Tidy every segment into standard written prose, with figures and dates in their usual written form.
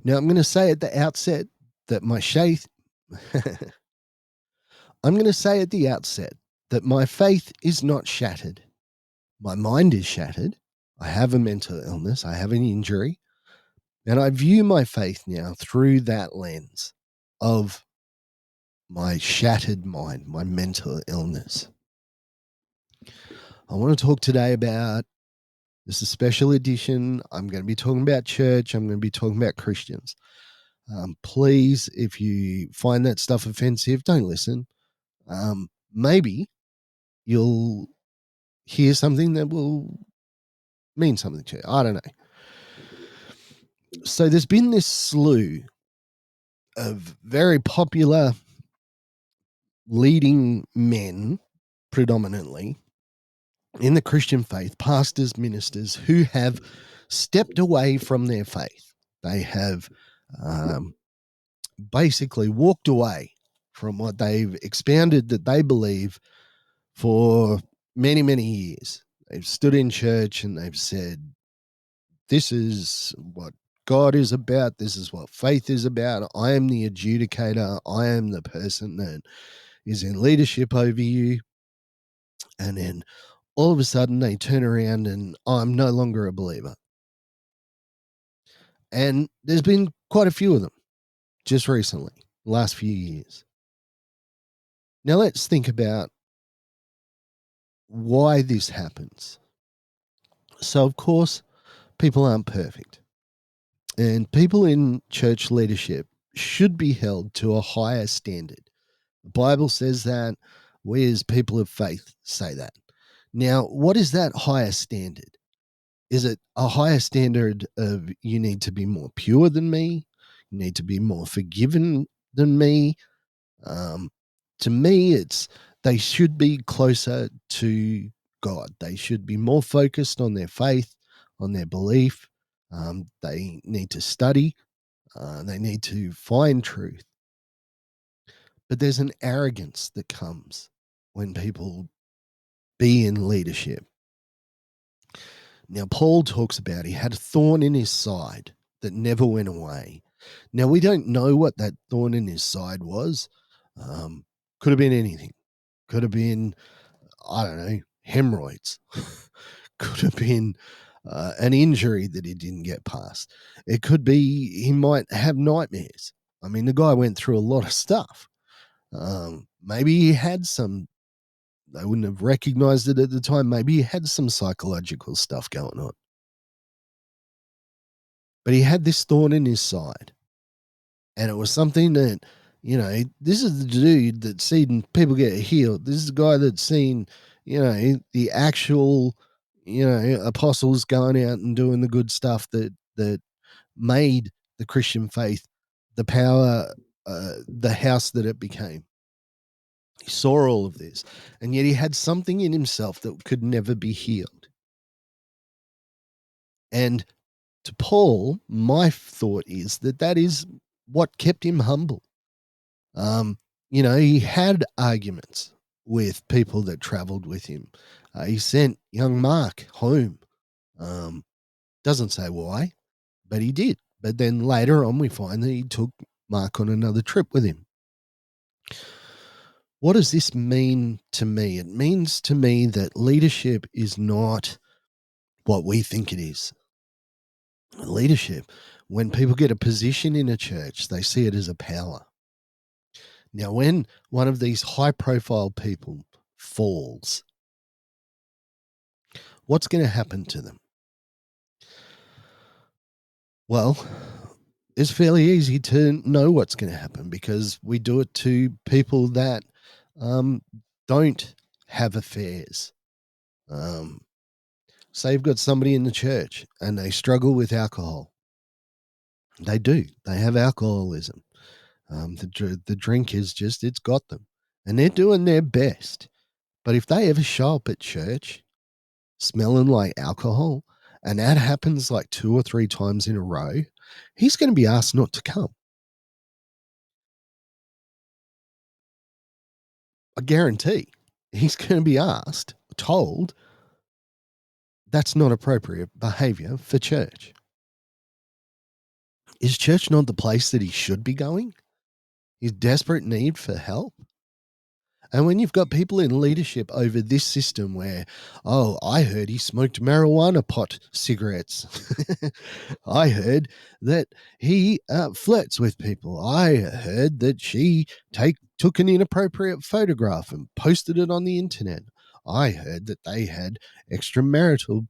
Now, I'm going to say at the outset that I'm going to say at the outset that my faith is not shattered. My mind is shattered. I have a mental illness. I have an injury. And I view my faith now through that lens of my shattered mind, my mental illness. I want to talk today about this is a special edition. I'm going to be talking about church. I'm going to be talking about Christians. Please, if you find that stuff offensive, don't listen. Maybe you'll hear something that will mean something to you. I don't know. So there's been this slew of very popular leading men, predominantly in the Christian faith, pastors, ministers, who have stepped away from their faith. They have basically walked away from what they've expounded that they believe for many, many years. They've stood in church and they've said, this is what God is about. This is what faith is about. I am the adjudicator. I am the person that is in leadership over you. And then all of a sudden they turn around and I'm no longer a believer. And there's been quite a few of them just recently, last few years. Now let's think about why this happens. So, of course, people aren't perfect. And people in church leadership should be held to a higher standard. The Bible says that. We as people of faith say that. Now, what is that higher standard? Is it a higher standard of you need to be more pure than me? You need to be more forgiven than me? To me, it's they should be closer to God. They should be more focused on their faith, on their belief. They need to study. They need to find truth. But there's an arrogance that comes when people be in leadership. Now, Paul talks about he had a thorn in his side that never went away. Now, we don't know what that thorn in his side was. Could have been anything. Could have been, I don't know, hemorrhoids. Could have been an injury that he didn't get past. It could be he might have nightmares. I mean, the guy went through a lot of stuff. Maybe he had some, they wouldn't have recognized it at the time. Maybe he had some psychological stuff going on. But he had this thorn in his side. And it was something that, this is the dude that's seen people get healed. This is the guy that's seen, the actual, apostles going out and doing the good stuff that made the Christian faith the power, the house that it became. He saw all of this, and yet he had something in himself that could never be healed. And to Paul, my thought is that is what kept him humble. He had arguments with people that traveled with him. He sent young Mark home. Doesn't say why, but he did. But then later on, we find that he took Mark on another trip with him. What does this mean to me? It means to me that leadership is not what we think it is. Leadership, when people get a position in a church, they see it as a power. Now, when one of these high-profile people falls, what's going to happen to them? Well, it's fairly easy to know what's going to happen because we do it to people that don't have affairs. Say you've got somebody in the church and they struggle with alcohol. They do. They have alcoholism. The drink is just, it's got them. And they're doing their best. But if they ever show up at church smelling like alcohol, and that happens like 2 or 3 times in a row, he's going to be asked not to come. I guarantee he's going to be told, that's not appropriate behavior for church. Is church not the place that he should be going? His desperate need for help? And when you've got people in leadership over this system where, oh, I heard he smoked marijuana pot cigarettes. I heard that he flirts with people. I heard that she took an inappropriate photograph and posted it on the internet. I heard that they had extramarital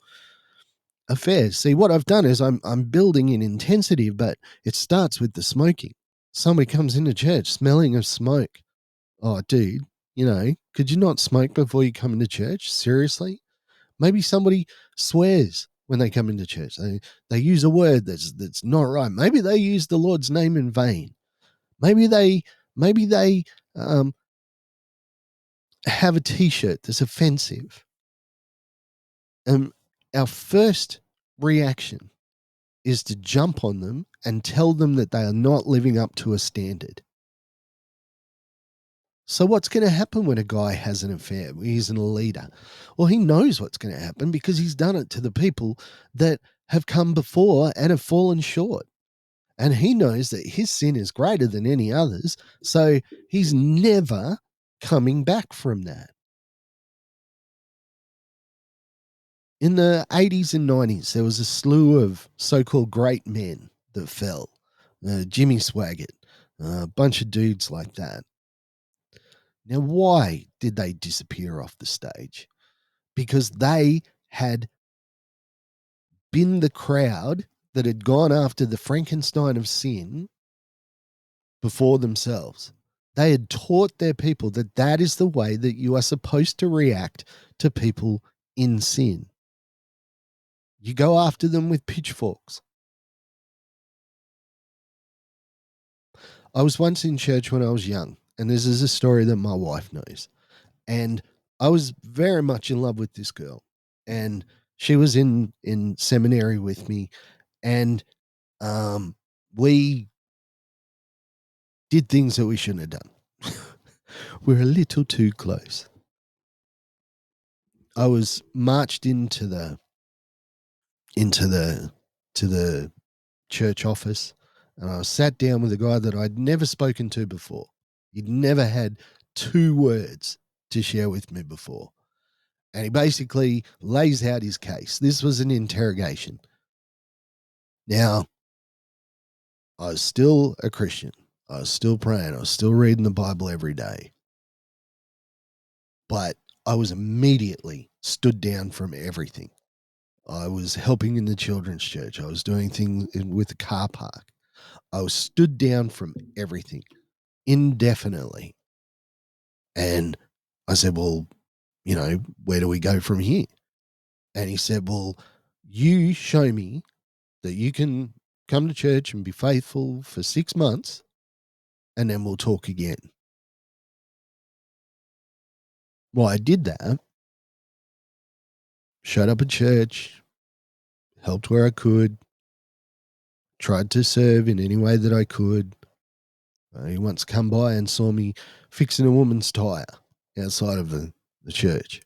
affairs. See, what I've done is I'm building in intensity, but it starts with the smoking. Somebody comes into church smelling of smoke. Oh, dude, could you not smoke before you come into church? Seriously? Maybe somebody swears when they come into church. They use a word that's not right. Maybe they use the Lord's name in vain. Maybe they um, have a T-shirt that's offensive. Our first reaction is to jump on them and tell them that they are not living up to a standard. So what's going to happen when a guy has an affair? He's a leader. Well, he knows what's going to happen because he's done it to the people that have come before and have fallen short. And he knows that his sin is greater than any others. So he's never coming back from that. In the 80s and 90s, there was a slew of so-called great men that fell. Jimmy Swaggart, a bunch of dudes like that. Now, why did they disappear off the stage? Because they had been the crowd that had gone after the Frankenstein of sin before themselves. They had taught their people that that is the way that you are supposed to react to people in sin. You go after them with pitchforks. I was once in church when I was young, and this is a story that my wife knows. And I was very much in love with this girl, and she was in seminary with me, and we did things that we shouldn't have done. We're a little too close. I was marched into the to the church office, and I was sat down with a guy that I'd never spoken to before. He'd never had 2 words to share with me before. And he basically lays out his case. This was an interrogation. Now, I was still a Christian. I was still praying. I was still reading the Bible every day. But I was immediately stood down from everything. I was helping in the children's church. I was doing things with the car park. I was stood down from everything indefinitely. And I said, well, where do we go from here? And he said, well, you show me that you can come to church and be faithful for 6 months, and then we'll talk again. Well, I did that. Showed up at church, helped where I could, tried to serve in any way that I could. He once come by and saw me fixing a woman's tire outside of the church.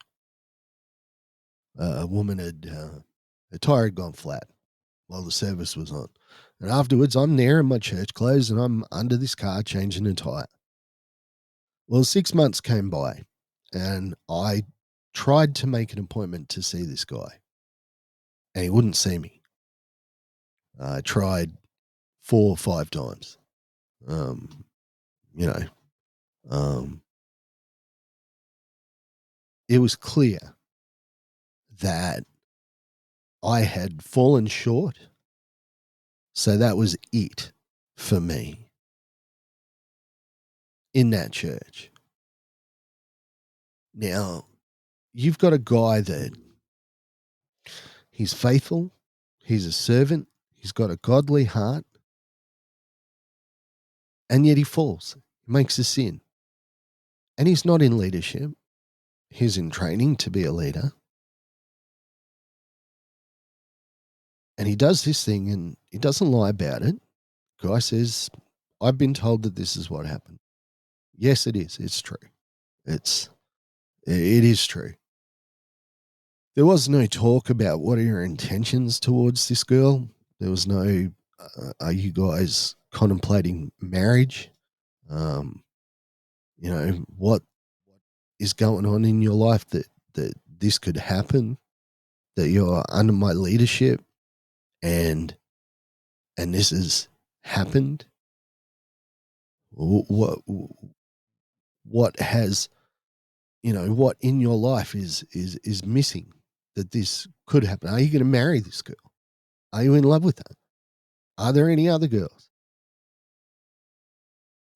A woman her tire had gone flat while the service was on. And afterwards, I'm there in my church clothes and I'm under this car changing a tire. Well, 6 months came by and I tried to make an appointment to see this guy, and he wouldn't see me. I tried 4 or 5 times. You know, um, it was clear that I had fallen short. So that was it for me in that church. Now, you've got a guy that he's faithful, he's a servant, he's got a godly heart, and yet he falls, he makes a sin. And he's not in leadership, he's in training to be a leader. And he does this thing and he doesn't lie about it. Guy says, I've been told that this is what happened. Yes, it is. It's true. It is true. There was no talk about what are your intentions towards this girl. There was no Are you guys contemplating marriage? Um, what is going on in your life that this could happen? That you're under my leadership, and this has happened. What has what in your life is missing that this could happen? Are you going to marry this girl? Are you in love with her? Are there any other girls?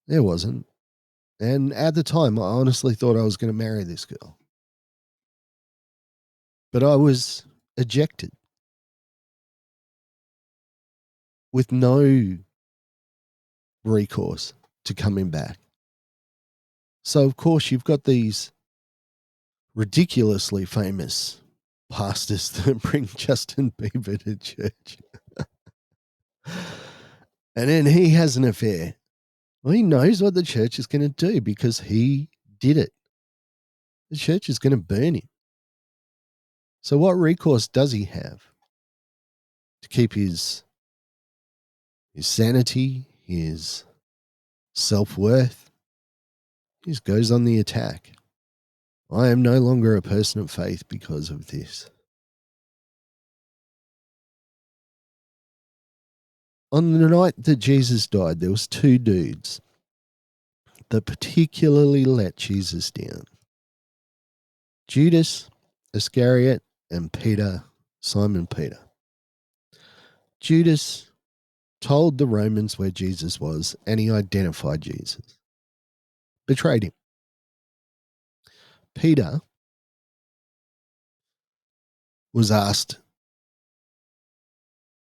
There wasn't. And at the time, I honestly thought I was going to marry this girl. But I was ejected with no recourse to coming back. So, of course, you've got these ridiculously famous pastors that bring Justin Bieber to church. And then he has an affair. Well, he knows what the church is going to do because he did it. The church is going to burn him. So, what recourse does he have to keep his sanity, his self-worth? He just goes on the attack. I am no longer a person of faith because of this. On the night that Jesus died, there was two dudes that particularly let Jesus down. Judas Iscariot and Simon Peter. Judas told the Romans where Jesus was, and he identified Jesus. Betrayed him. Peter was asked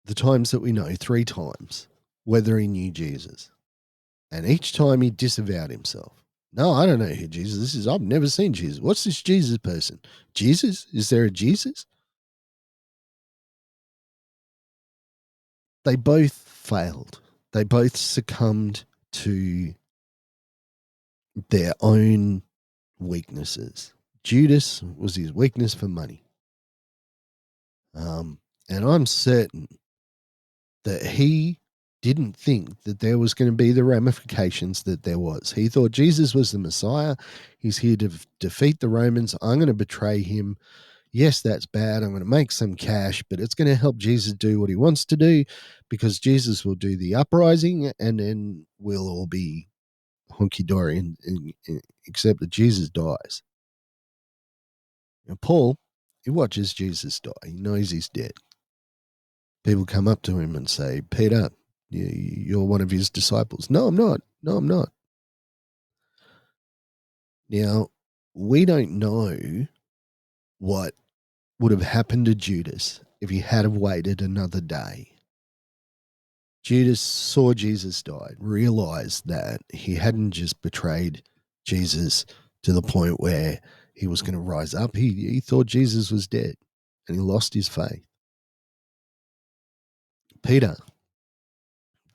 the times that we know, 3 times, whether he knew Jesus. And each time he disavowed himself. No, I don't know who Jesus is. I've never seen Jesus. What's this Jesus person? Jesus? Is there a Jesus? They both failed. They both succumbed to their own weaknesses. Judas was his weakness for money. And I'm certain that he didn't think that there was going to be the ramifications that there was. He thought Jesus was the Messiah. He's here to defeat the Romans. I'm going to betray him. Yes, that's bad. I'm going to make some cash, but it's going to help Jesus do what he wants to do because Jesus will do the uprising and then we'll all be hunky-dory except that Jesus dies. Now, Paul, he watches Jesus die. He knows he's dead. People come up to him and say, Peter, you're one of his disciples. No, I'm not. No, I'm not. Now, we don't know what would have happened to Judas if he had have waited another day. Judas saw Jesus die, realized that he hadn't just betrayed Jesus to the point where he was going to rise up. He thought Jesus was dead and he lost his faith. Peter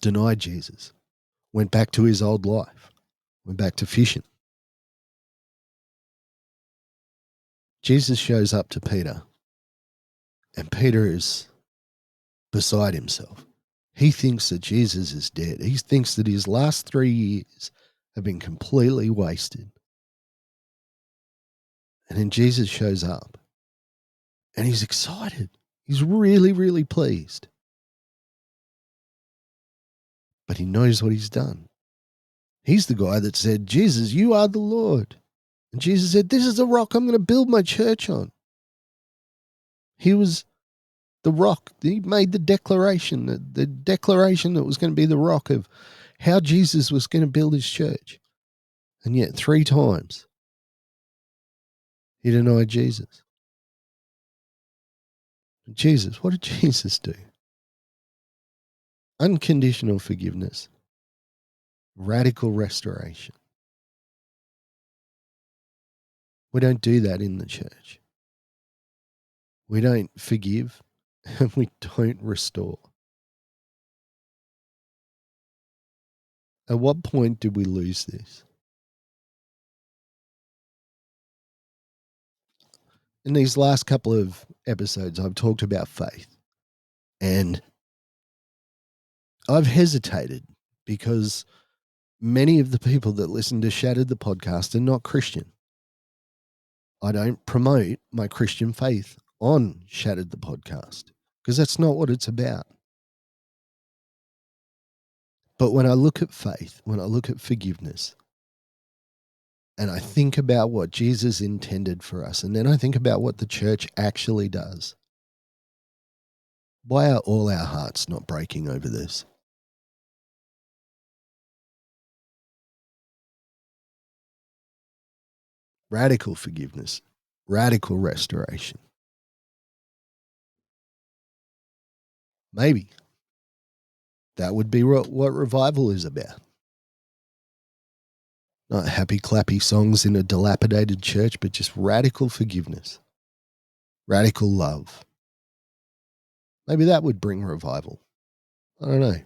denied Jesus, went back to his old life, went back to fishing. Jesus shows up to Peter, and Peter is beside himself. He thinks that Jesus is dead. He thinks that his last 3 years have been completely wasted. And then Jesus shows up, and he's excited. He's really, really pleased. But he knows what he's done. He's the guy that said, Jesus, you are the Lord. And Jesus said, this is the rock I'm going to build my church on. He was the rock. He made the declaration that was going to be the rock of how Jesus was going to build his church. And yet 3 times he denied Jesus. Jesus, what did Jesus do? Unconditional forgiveness, radical restoration. We don't do that in the church. We don't forgive and we don't restore. At what point did we lose this? In these last couple of episodes, I've talked about faith. And I've hesitated because many of the people that listen to Shattered the podcast are not Christian. I don't promote my Christian faith on Shattered the podcast because that's not what it's about. But when I look at faith, when I look at forgiveness, and I think about what Jesus intended for us, and then I think about what the church actually does, why are all our hearts not breaking over this? Radical forgiveness, radical restoration. Maybe that would be what revival is about. Not happy clappy songs in a dilapidated church, but just radical forgiveness, radical love. Maybe that would bring revival. I don't know.